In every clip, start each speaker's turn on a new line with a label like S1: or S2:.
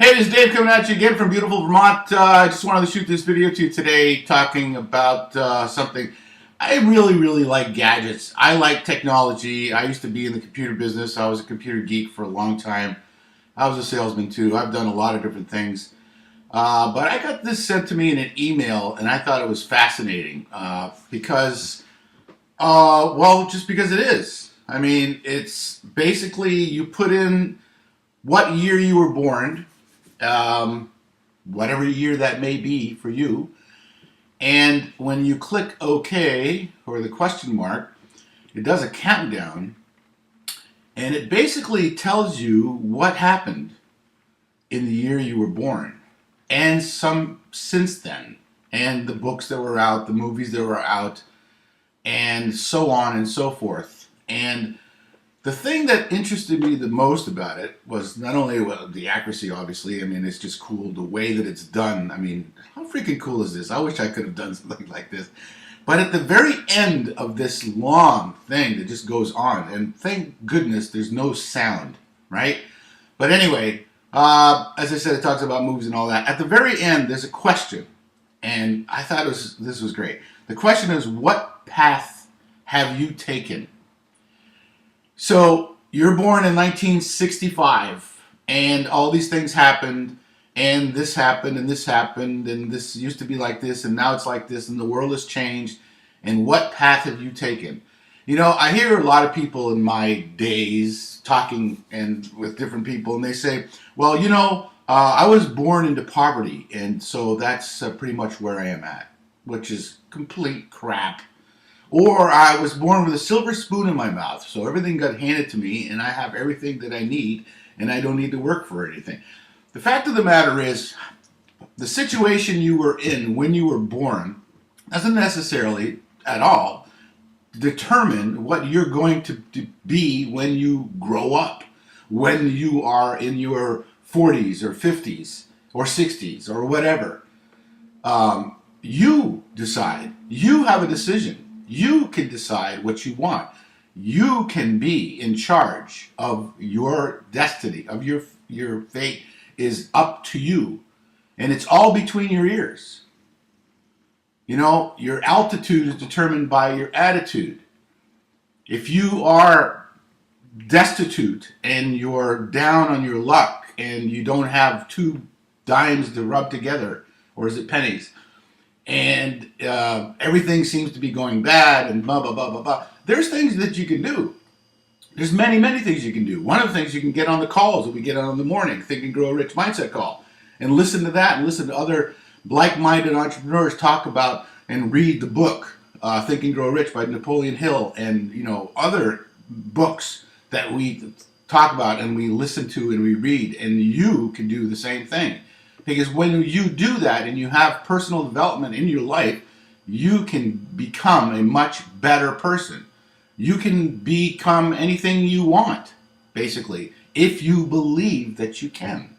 S1: Hey, this is Dave coming at you again from beautiful Vermont. I just wanted to shoot this video to you today talking about something. I really like gadgets. I like technology. I used to be in the computer business. I was a computer geek for a long time. I was a salesman too. I've done a lot of different things. But I got this sent to me in an email and I thought it was fascinating just because it is. I mean, it's basically you put in what year you were born, whatever year that may be for you. And when you click OK or the question mark, it does a countdown and it basically tells you what happened in the year you were born and some since then, and the books that were out, the movies that were out, and so on and so forth. And the thing that interested me the most about it was not only the accuracy, obviously. I mean, it's just cool the way that it's done. I mean, how freaking cool is this? I wish I could have done something like this. But at the very end of this long thing that just goes on, and thank goodness there's no sound, right? But anyway, as I said, it talks about movies and all that. At the very end, there's a question, and I thought this was great. The question is, what path have you taken? So you're born in 1965 and all these things happened and this happened and this happened and this used to be like this and now it's like this and the world has changed, and what path have you taken? You know, I hear a lot of people in my days talking and with different people, and they say, well, you know, I was born into poverty and so that's pretty much where I am at, which is complete crap. Or I was born with a silver spoon in my mouth, so everything got handed to me and I have everything that I need and I don't need to work for anything. The fact of the matter is, the situation you were in when you were born doesn't necessarily at all determine what you're going to be when you grow up, when you are in your 40s or 50s or 60s or whatever. You decide. You have a decision. You can decide what you want. You can be in charge of your destiny, of your fate is up to you. And it's all between your ears. You know, your altitude is determined by your attitude. If you are destitute and you're down on your luck and you don't have two dimes to rub together, or is it pennies? And everything seems to be going bad and blah, blah, blah, blah, blah. There's things that you can do. There's many things you can do. One of the things, you can get on the calls that we get on in the morning, Think and Grow Rich Mindset Call, and listen to that and listen to other like-minded entrepreneurs talk about and read the book, Think and Grow Rich by Napoleon Hill, and other books that we talk about and we listen to and we read, and you can do the same thing. Because when you do that and you have personal development in your life, you can become a much better person. You can become anything you want, basically, if you believe that you can.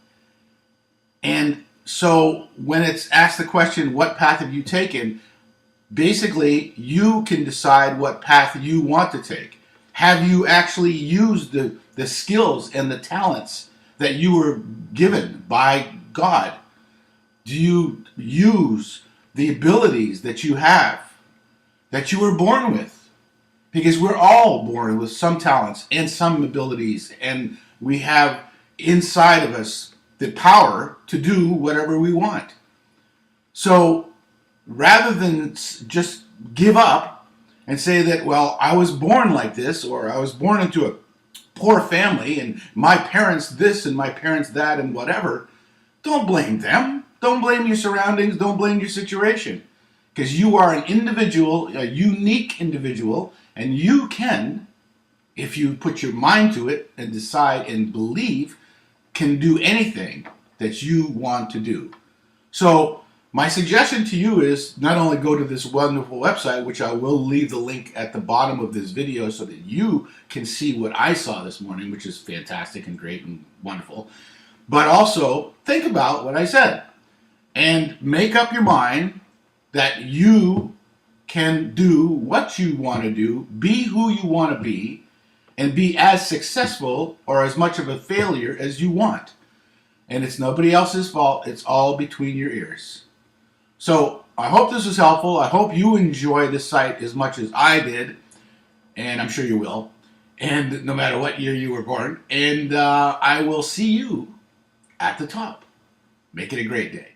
S1: And so when it's asked the question, what path have you taken? Basically, you can decide what path you want to take. Have you actually used the skills and the talents that you were given by God? Do you use the abilities that you have, that you were born with? Because we're all born with some talents and some abilities, and we have inside of us the power to do whatever we want. So rather than just give up and say that, well, I was born like this, or I was born into a poor family and my parents this and my parents that and whatever, don't blame them. Don't blame your surroundings. Don't blame your situation. Because you are an individual, a unique individual, and you can, if you put your mind to it and decide and believe, can do anything that you want to do. So my suggestion to you is not only go to this wonderful website, which I will leave the link at the bottom of this video so that you can see what I saw this morning, which is fantastic and great and wonderful, but also think about what I said and make up your mind that you can do what you want to do, be who you want to be, and be as successful or as much of a failure as you want. and it's nobody else's fault. It's all between your ears. So I hope this was helpful. I hope you enjoy this site as much as I did, and I'm sure you will. And no matter what year you were born, and I will see you at the top. Make it a great day.